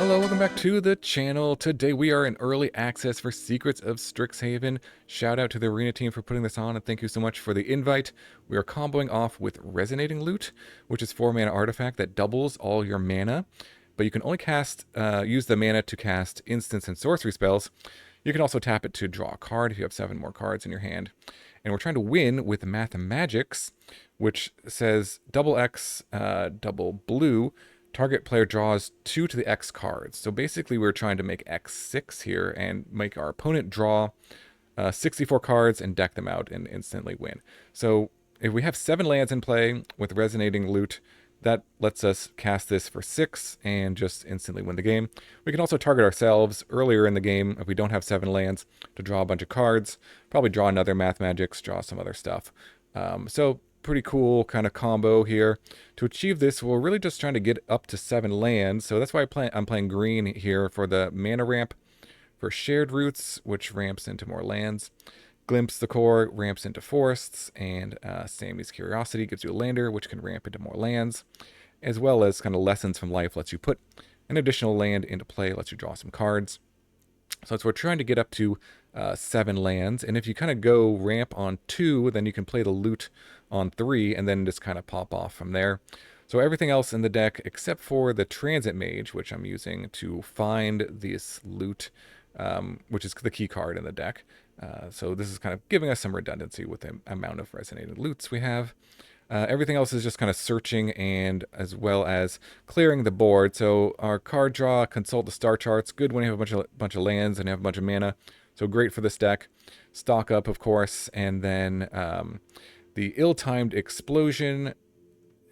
Hello, welcome back to the channel. Today we are in early access for Secrets of Strixhaven. Shout out to the arena team for putting this on, and thank you so much for the invite. We are comboing off with Resonating Lute, which is 4-mana artifact that doubles all your mana, but you can only use the mana to cast instants and sorcery spells. You can also tap it to draw a card if you have 7 more cards in your hand. And we're trying to win with Mathemagics, which says double X, double blue. Target player draws 2 to the X cards. So basically we're trying to make X6 here and make our opponent draw 64 cards and deck them out and instantly win. So if we have 7 lands in play with Resonating Lute, that lets us cast this for 6 and just instantly win the game. We can also target ourselves earlier in the game if we don't have 7 lands to draw a bunch of cards. Probably draw another Mathemagics, draw some other stuff. So pretty cool kind of combo here. To achieve this, we're really just trying to get up to 7 lands. So that's why I'm playing green here for the mana ramp. For Shared Roots, which ramps into more lands. Glimpse the Core ramps into forests, and Sami's Curiosity gives you a lander, which can ramp into more lands, as well as kind of Lessons from Life lets you put an additional land into play, lets you draw some cards. So we're trying to get up to 7 lands, and if you kind of go ramp on 2, then you can play the loot on 3, and then just kind of pop off from there. So everything else in the deck, except for the Transit Mage, which I'm using to find this loot, which is the key card in the deck. So this is kind of giving us some redundancy with the amount of resonating loots we have. Everything else is just kind of searching and as well as clearing the board. So our card draw, consult the star charts. Good when you have a bunch of lands and you have a bunch of mana. So great for this deck. Stock up, of course, and then the ill-timed explosion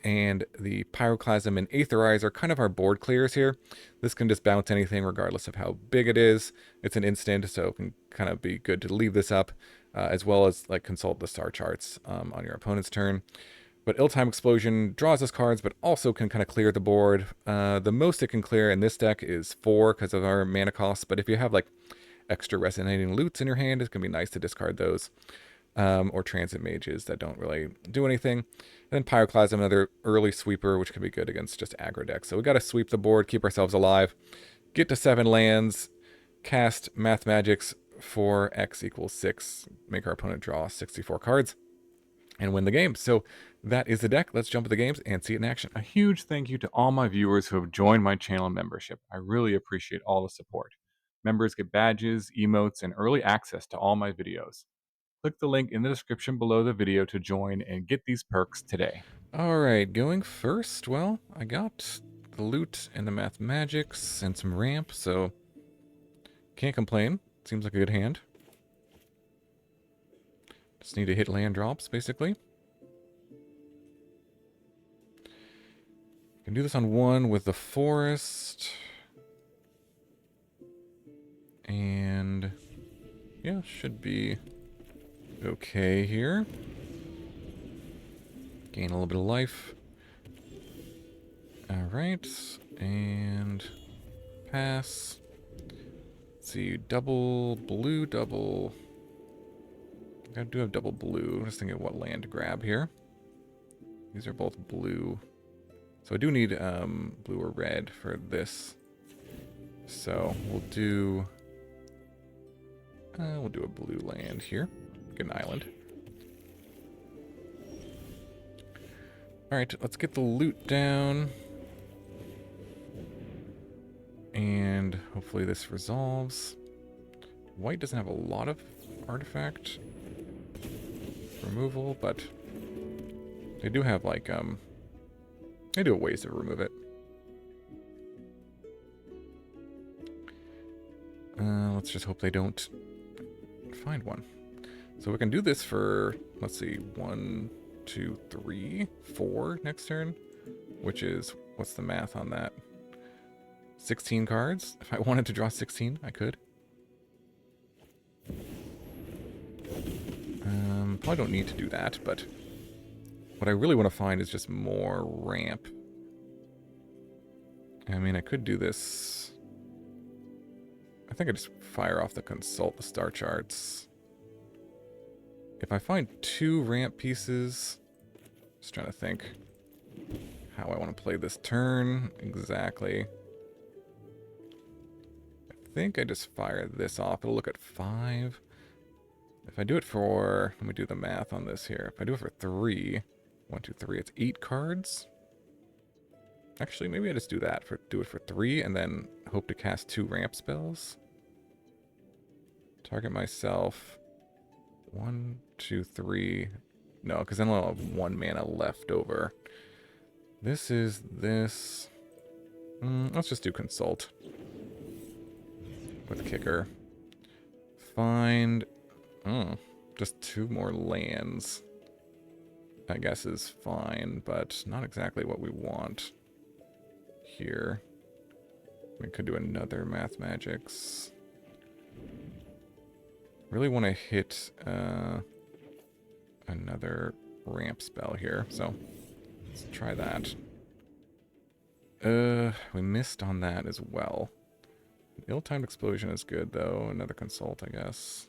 and the Pyroclasm and Aetherize are kind of our board clears here. This can just bounce anything regardless of how big it is. It's an instant, so it can kind of be good to leave this up, as well as like consult the star charts on your opponent's turn. But Ill-Timed Explosion draws us cards, but also can kind of clear the board. The most it can clear in this deck is 4 because of our mana costs, but if you have like extra Resonating Lutes in your hand, it's going to be nice to discard those. Or Transit Mages that don't really do anything. And then Pyroclasm, another early sweeper, which can be good against just aggro decks. So we got to sweep the board, keep ourselves alive, get to 7 lands, cast Mathemagics for X equals 6, make our opponent draw 64 cards, and win the game. So that is the deck. Let's jump to the games and see it in action. A huge thank you to all my viewers who have joined my channel membership. I really appreciate all the support. Members get badges, emotes, and early access to all my videos. Click the link in the description below the video to join and get these perks today. Alright, going first, well, I got the loot and the Mathemagics and some ramp, so can't complain. Seems like a good hand. Just need to hit land drops, basically. Can do this on 1 with the forest. And yeah, should be okay here. Gain a little bit of life. Alright, and pass. Let's see, double blue, double... I do have double blue. Just thinking of what land to grab here. These are both blue. So I do need blue or red for this. So we'll do a blue land here. Get an island. Alright, let's get the loot down. And hopefully this resolves. White doesn't have a lot of artifact removal, but they do have like they do have ways to remove it. Let's just hope they don't find one. So we can do this for, let's see, 1, 2, 3, 4 next turn, which is, what's the math on that? 16 cards? If I wanted to draw 16, I could. Probably don't need to do that, but what I really want to find is just more ramp. I mean, I could do this. I think I just fire off the consult the star charts. If I find 2 ramp pieces, just trying to think how I want to play this turn exactly. think I just fire this off. It'll look at 5. If I do it for... Let me do the math on this here. If I do it for 3... 1, 2, 3. It's 8 cards. Actually, maybe I just do that. Do it for 3 and then hope to cast 2 ramp spells. Target myself. 1, 2, 3. No, because then I'll have 1 mana left over. This is this. Let's just do Consult. With Kicker. Find... just 2 more lands. I guess is fine, but not exactly what we want here. We could do another Mathemagics. Really want to hit another ramp spell here, so let's try that. We missed on that as well. Ill-timed Explosion is good, though. Another Consult, I guess.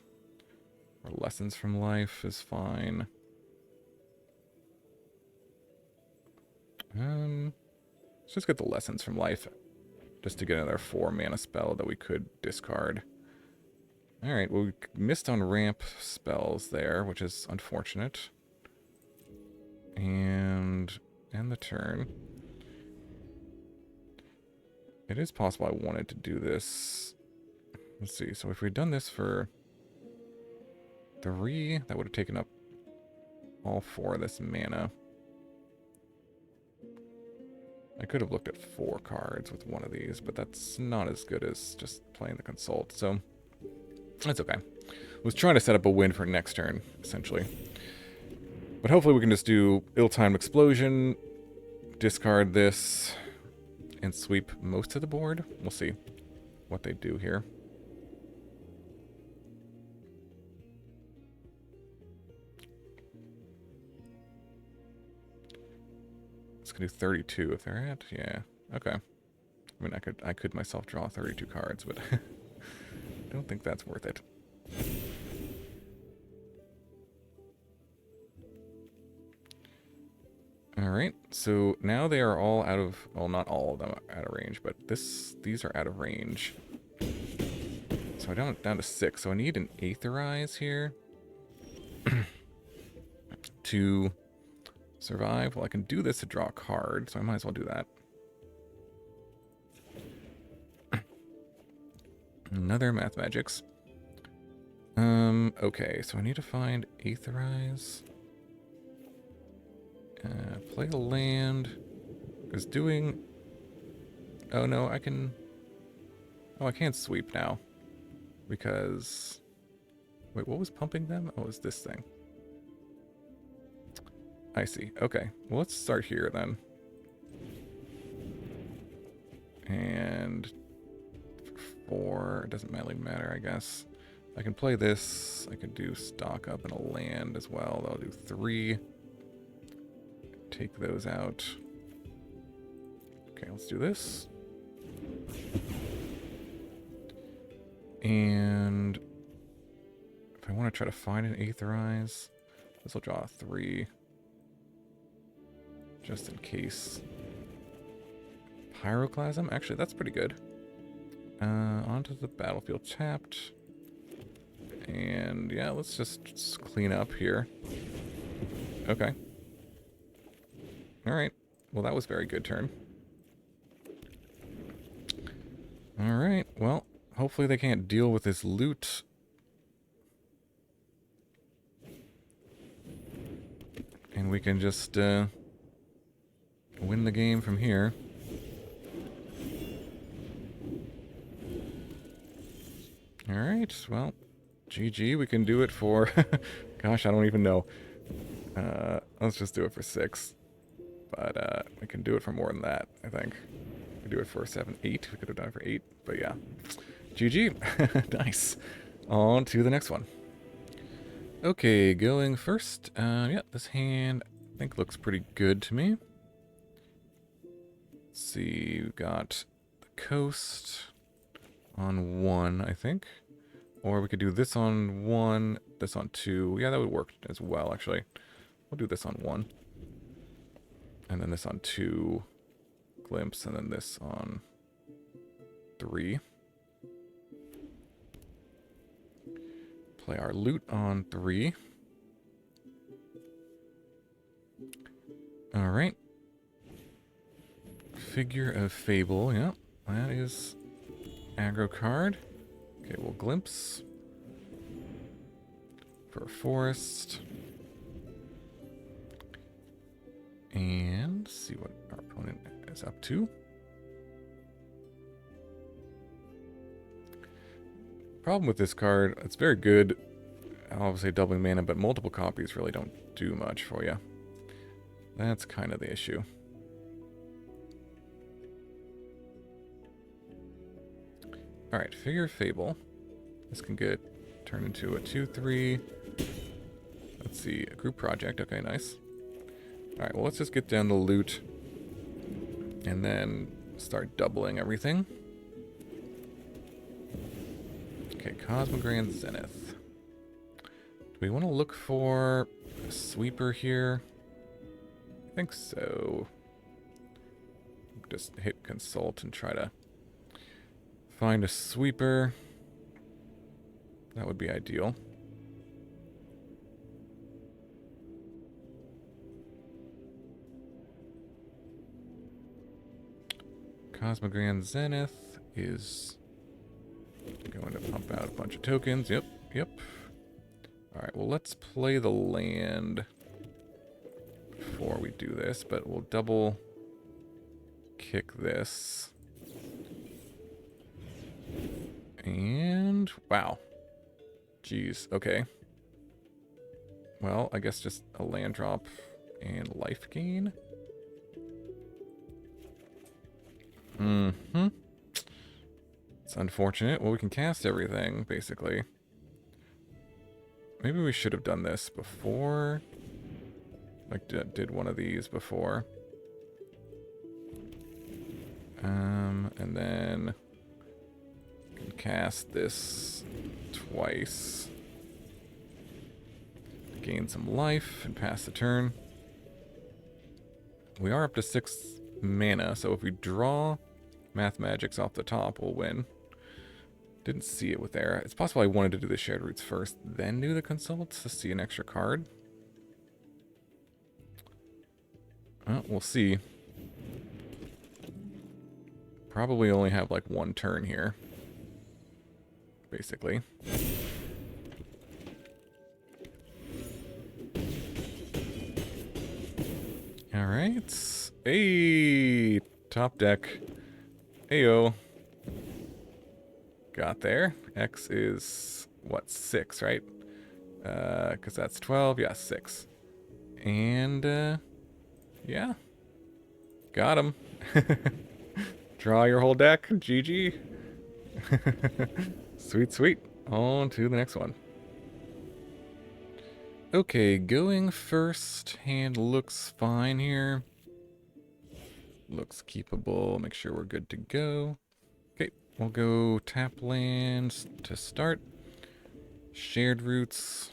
Or Lessons from Life is fine. Let's just get the Lessons from Life, just to get another 4 mana spell that we could discard. Alright, well, we missed on ramp spells there, which is unfortunate. And end the turn. It is possible I wanted to do this. Let's see, so if we'd done this for 3, that would have taken up all 4 of this mana. I could have looked at 4 cards with one of these, but that's not as good as just playing the Consult, so that's okay. I was trying to set up a win for next turn, essentially. But hopefully we can just do Ill-Timed Explosion, discard this, and sweep most of the board. We'll see what they do here. It's gonna do 32 if they're at, yeah, okay. I mean, I could myself draw 32 cards, but I don't think that's worth it. Alright, so now they are all out of, well, not all of them are out of range, but these are out of range. So I'm down to 6, so I need an Aetherize here to survive. Well, I can do this to draw a card, so I might as well do that. Another Mathemagics. Okay, so I need to find Aetherize. Play a land. Because doing... Oh, no, I can... Oh, I can't sweep now. Because... Wait, what was pumping them? Oh, it was this thing. I see. Okay. Well, let's start here, then. And... 4... It doesn't really matter, I guess. I can play this. I could do stock up in a land as well. I'll do 3. Take those out. Okay, let's do this. And if I want to try to find an Aetherize, this will draw a 3. Just in case. Pyroclasm? Actually, that's pretty good. Onto the battlefield tapped. And yeah, let's just clean up here. Okay. Alright. Well, that was a very good turn. Alright, well, hopefully they can't deal with this loot. And we can just win the game from here. Alright, well, GG, we can do it for... Gosh, I don't even know. Let's just do it for 6. But we can do it for more than that, I think. We can do it for 7, 8. We could have done it for 8, but yeah. GG. Nice. On to the next one. Okay, going first. Yeah, this hand I think looks pretty good to me. Let's see, we've got the coast on 1, I think. Or we could do this on 1, this on 2. Yeah, that would work as well, actually. We'll do this on 1. And then this on 2, glimpse, and then this on 3. Play our Lute on 3. Alright. Figure of Fable, yep. That is aggro card. Okay, we'll glimpse. For a forest. And see what our opponent is up to. Problem with this card, it's very good, obviously doubling mana, but multiple copies really don't do much for you. That's kind of the issue. Alright, Figure of Fable. This can get turned into a 2/3. Let's see, a group project. Okay, nice. Alright, well, let's just get down the loot and then start doubling everything. Okay, Cosmogrand Zenith. Do we want to look for a sweeper here? I think so. Just hit consult and try to find a sweeper. That would be ideal. Cosmogrand Zenith is going to pump out a bunch of tokens. Yep, yep. Alright, well, let's play the land before we do this, but we'll double kick this. And, wow. Jeez, okay. Well, I guess just a land drop and life gain. Mm-hmm. It's unfortunate. Well, we can cast everything, basically. Maybe we should have done this before. Like, did one of these before. And then can cast this twice. Gain some life and pass the turn. We are up to 6 mana, so if we draw Mathemagics off the top, we'll win. Didn't see it with there. It's possible I wanted to do the shared roots first, then do the consults to see an extra card. We'll see. Probably only have like one turn here, basically. Alright. Hey! Top deck. Ayo. Got there. X is, what, 6, right? Because that's 12. Yeah, 6. And, yeah. Got him. Draw your whole deck. GG. Sweet, sweet. On to the next one. Okay, going first. Hand looks fine here. Looks keepable. Make sure we're good to go. Okay, we'll go tap lands to start. Shared roots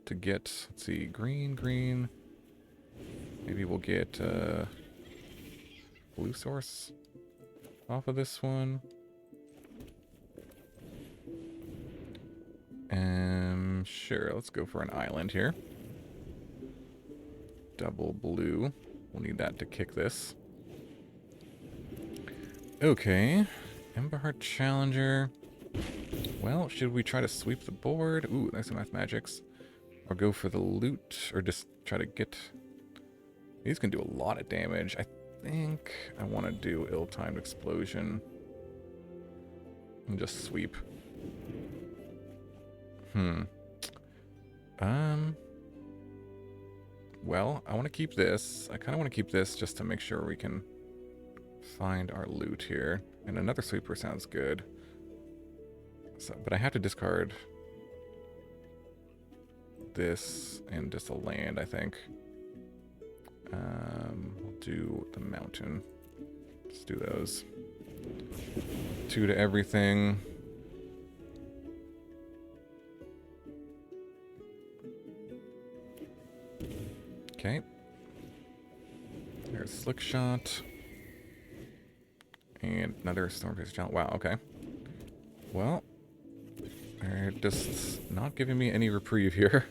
to get, let's see, green, green. Maybe we'll get blue source off of this one. Sure, let's go for an island here. Double blue. We'll need that to kick this. Okay. Emberheart Challenger. Well, should we try to sweep the board? Ooh, nice Mathemagics. Or go for the loot, or just try to get... These can do a lot of damage. I think I want to do Ill-Timed Explosion. And just sweep. Well, I want to keep this. I kind of want to keep this just to make sure we can find our loot here. And another sweeper sounds good. So, but I have to discard this and just a land, I think. We'll do the mountain. Let's do those. 2 to everything. Okay. There's Slick Shot. And another Stormcarved Coast. Wow, okay. Well, They're just not giving me any reprieve here.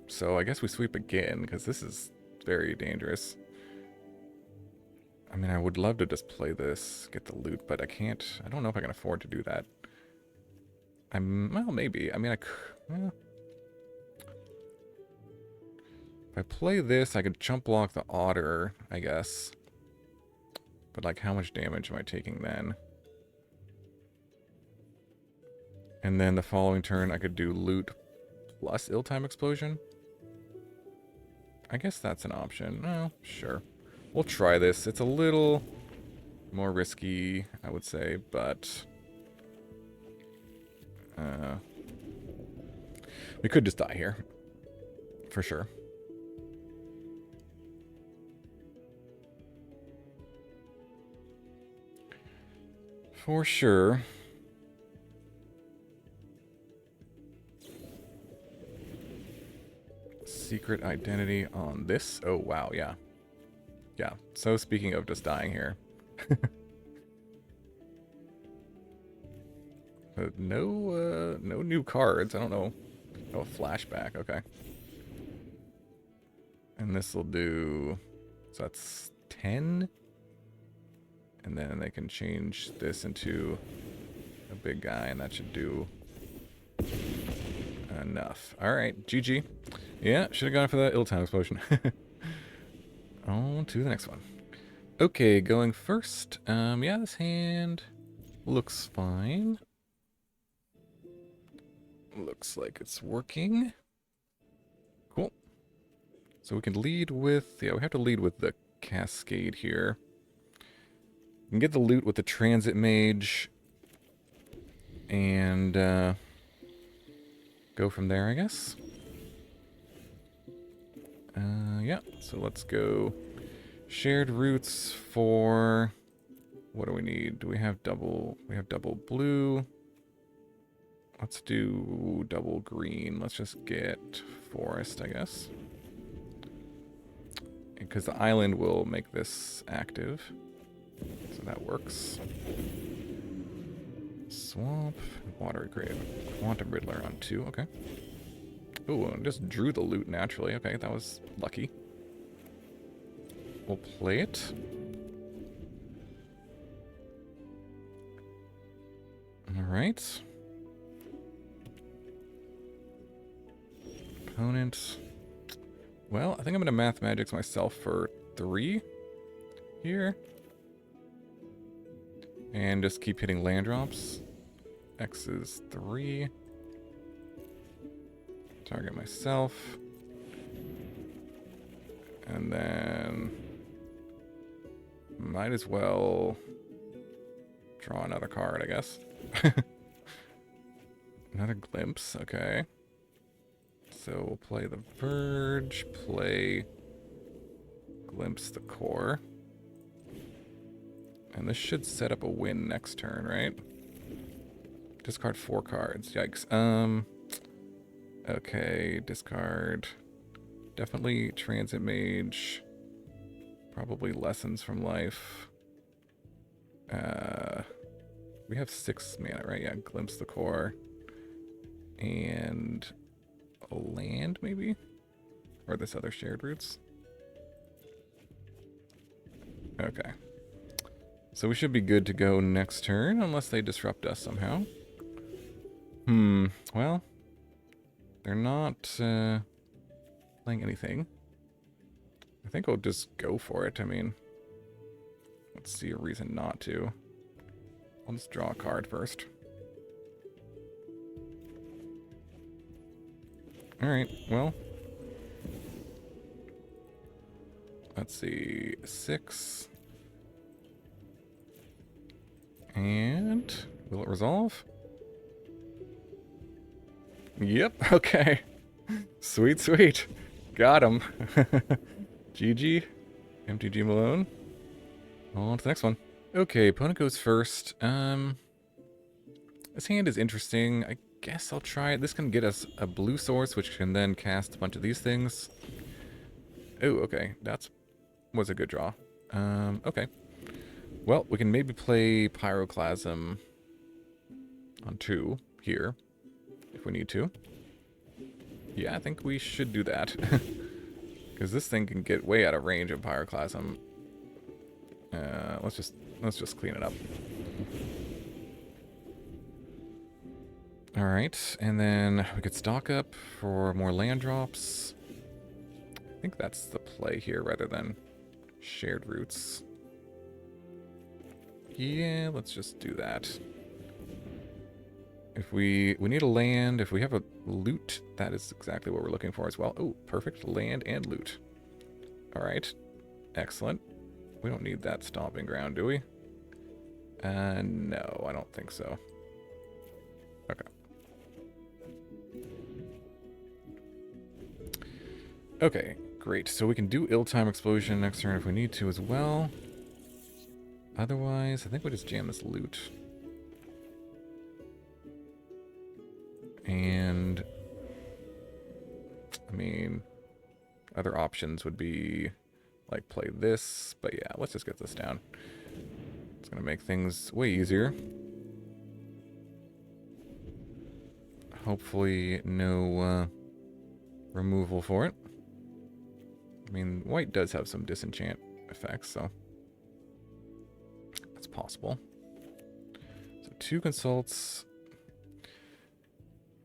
So I guess we sweep again, because this is very dangerous. I mean, I would love to just play this, get the loot, but I can't. I don't know if I can afford to do that. Well, maybe. I mean, well. If I play this, I could chump block the Otter, I guess. But, like, how much damage am I taking then? And then the following turn, I could do loot plus ill-time explosion. I guess that's an option. Well, sure. We'll try this. It's a little more risky, I would say, but we could just die here. For sure. For sure. Secret identity on this. Oh, wow, yeah. Yeah, so speaking of just dying here. No new cards. I don't know. Oh, flashback, okay. And this will do... So that's 10. And then they can change this into a big guy, and that should do enough. Alright, GG. Yeah, should have gone for that ill-time explosion. On to the next one. Okay, going first. Yeah, this hand looks fine. Looks like it's working. Cool. So we can lead with... Yeah, we have to lead with the Cascade here. We can get the loot with the Transit Mage. And go from there, I guess. Yeah, so let's go shared roots for... What do we need? Do we have double... We have double blue. Let's do double green. Let's just get forest, I guess. Because the island will make this active. So that works. Swamp, watery grave, quantum riddler on 2, okay. Ooh, and just drew the loot naturally. Okay, that was lucky. We'll play it. Alright. Opponent. Well, I think I'm going to Mathemagics myself for 3 here. And just keep hitting land drops. X is 3. Target myself. And then... Might as well draw another card, I guess. Another glimpse, okay. So we'll play the Verge, play Glimpse the Core. And this should set up a win next turn, right? Discard 4 cards. Yikes. Okay, discard. Definitely Transit Mage. Probably Lessons from Life. We have 6 mana, right? Yeah, Glimpse the Core. And a land, maybe? Or this other shared roots? Okay. So we should be good to go next turn, unless they disrupt us somehow. Well, they're not playing anything. I think I'll just go for it. I mean, let's see a reason not to. I'll just draw a card first. Alright, well. Let's see, 6. And will it resolve? Yep, okay. Sweet, sweet. Got him. GG. MTG Malone. On to the next one. Okay, opponent goes first. This hand is interesting. I guess I'll try it. This can get us a blue source, which can then cast a bunch of these things. Oh, okay. Was a good draw. Okay. Well, we can maybe play Pyroclasm on 2 here, if we need to. Yeah, I think we should do that. Because this thing can get way out of range of Pyroclasm. Let's just clean it up. Alright, and then we could stock up for more land drops. I think that's the play here rather than shared routes. Yeah, let's just do that. If we need a land, if we have a loot, that is exactly what we're looking for as well. Oh, perfect. Land and loot. Alright. Excellent. We don't need that stomping ground, do we? No, I don't think so. Okay. Okay, great. So we can do ill-time explosion next turn if we need to as well. Otherwise, I think we just jam this loot. And I mean, other options would be like play this, but yeah, let's just get this down. It's gonna make things way easier. Hopefully no removal for it. I mean, white does have some disenchant effects, so that's possible. So 2 consults.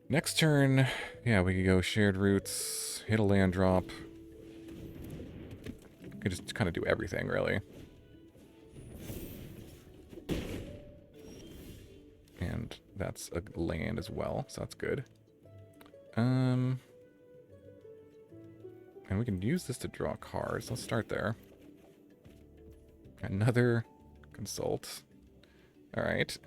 Next turn, yeah, we could go shared routes, hit a land drop. We could just kind of do everything, really. And that's a land as well, so that's good. And we can use this to draw cards. Let's start there. Another consult. Alright,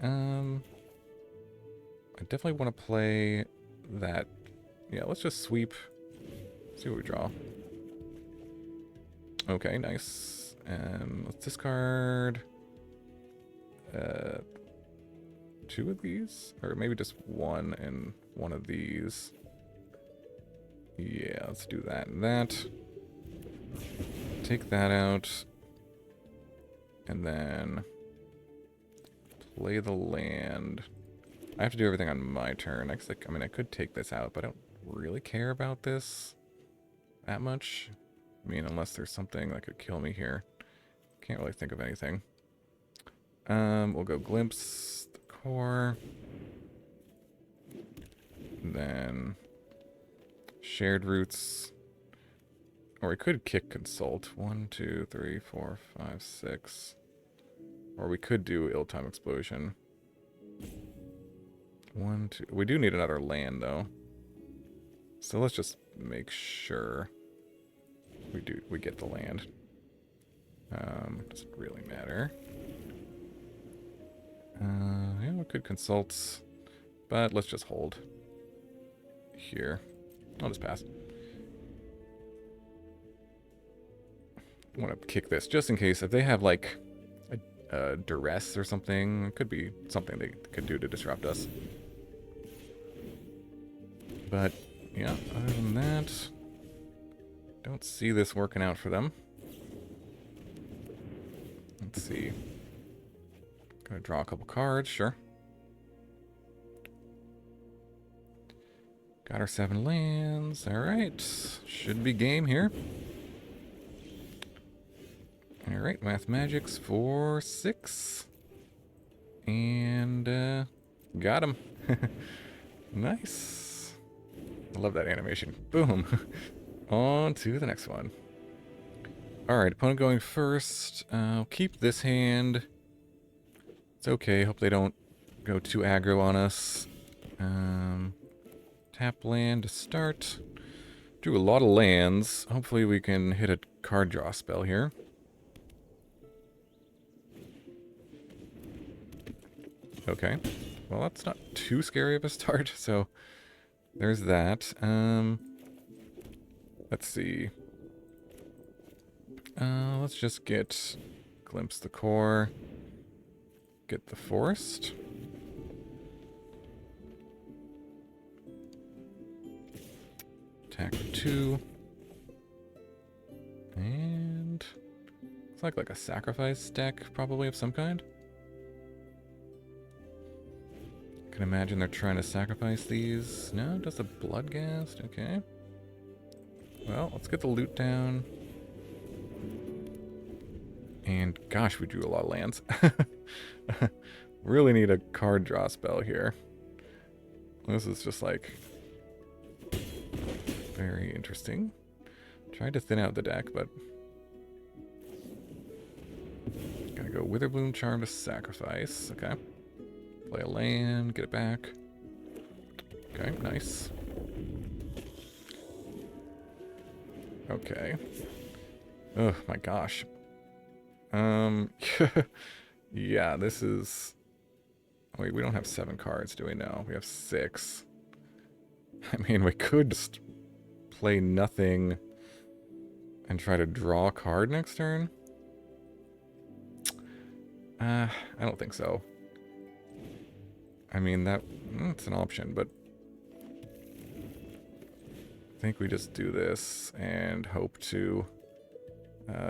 I definitely want to play that. Yeah, let's just sweep. See what we draw. Okay, nice. Let's discard 2 of these, or maybe just 1 and 1 of these. Yeah, let's do that and that. Take that out, and then play the land. I have to do everything on my turn. I mean, I could take this out, but I don't really care about this that much. I mean, unless there's something that could kill me here. Can't really think of anything. We'll go Glimpse the core. And then shared routes. Or we could kick Consult. 1, 2, 3, 4, 5, 6. Or we could do Ill-Time Explosion. 1, 2. We do need another land, though. So let's just make sure we get the land. Doesn't really matter. Yeah, we could consult, but let's just hold here. I'll just pass. I want to kick this just in case if they have like a duress or something. It could be something they could do to disrupt us. But yeah, other than that, don't see this working out for them. Let's see. Gonna draw a couple cards, sure. Got our 7 lands. Alright. Should be game here. Alright, Mathemagics for 6. And got him. Nice. I love that animation. Boom. On to the next one. Alright, opponent going first. I'll keep this hand. It's okay. Hope they don't go too aggro on us. Tap land to start. Drew a lot of lands. Hopefully we can hit a card draw spell here. Okay. Well, that's not too scary of a start, so there's that. Let's see. Let's just get Glimpse the Core. Get the Forest. Attack 2. And it's like a sacrifice deck, probably of some kind. can imagine they're trying to sacrifice these. No, just a Bloodghast. Okay. Well, let's get the loot down. And gosh, we drew a lot of lands. Really need a card draw spell here. This is just like very interesting. Tried to thin out the deck, but gotta go Witherbloom Charm to sacrifice. Okay. Play a land, get it back. Okay, nice. Okay. Oh my gosh. Yeah, this is... Wait, we don't have 7 cards, do we? No, we have 6. I mean, we could just play nothing and try to draw a card next turn. I don't think so. I mean, it's an option, but I think we just do this and hope to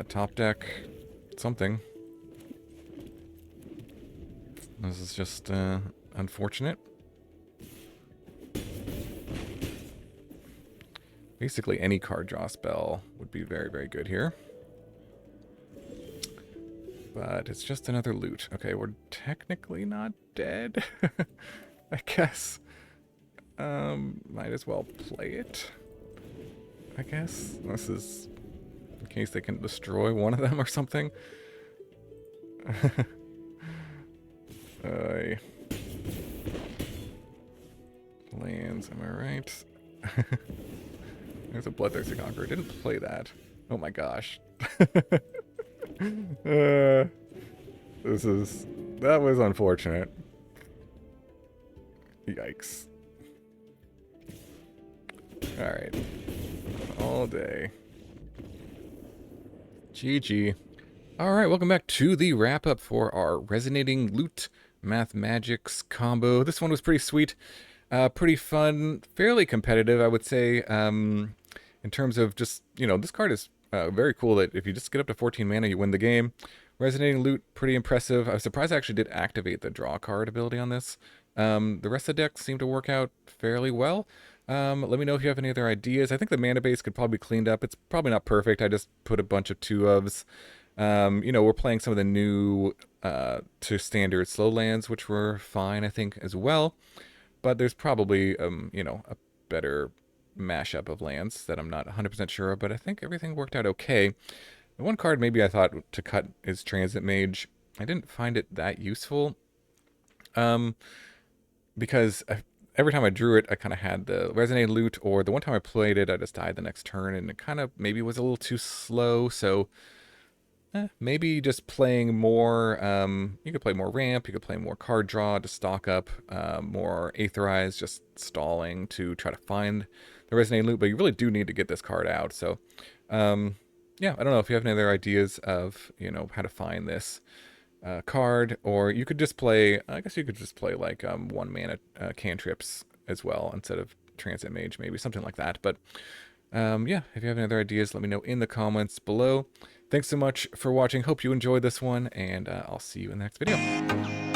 top deck something. This is just unfortunate. Basically, any card draw spell would be very, very good here. But it's just another loot. Okay, we're technically not dead. I guess. Might as well play it. I guess. This is in case they can destroy one of them or something. Lands, am I right? There's a Bloodthirsty Conqueror. Didn't play that. Oh my gosh. That was unfortunate. Yikes. Alright. All day. GG. Alright, welcome back to the wrap-up for our Resonating Lute Mathemagics combo. This one was pretty sweet. Pretty fun. Fairly competitive, I would say. In terms of just, this card is very cool that if you just get up to 14 mana, you win the game. Resonating Lute, pretty impressive. I was surprised I actually did activate the draw card ability on this. The rest of the deck seemed to work out fairly well. Let me know if you have any other ideas. I think the mana base could probably be cleaned up. It's probably not perfect. I just put a bunch of 2-ofs. We're playing some of the new to standard slow lands, which were fine, I think, as well. But there's probably, a better mashup of lands that I'm not 100% sure of, but I think everything worked out okay. The one card maybe I thought to cut is Transit Mage. I didn't find it that useful, because every time I drew it, I kind of had the Resonating Lute, or the one time I played it, I just died the next turn, and it kind of maybe was a little too slow, so maybe just playing more, you could play more ramp, you could play more card draw to stock up, more Aetherize, just stalling to try to find the Resonating Lute, but you really do need to get this card out. So, yeah, I don't know if you have any other ideas of, how to find this card, or you could just play, I guess you could just play like 1 mana cantrips as well instead of Transit Mage, maybe something like that. But yeah, if you have any other ideas, let me know in the comments below. Thanks so much for watching. Hope you enjoyed this one, and I'll see you in the next video.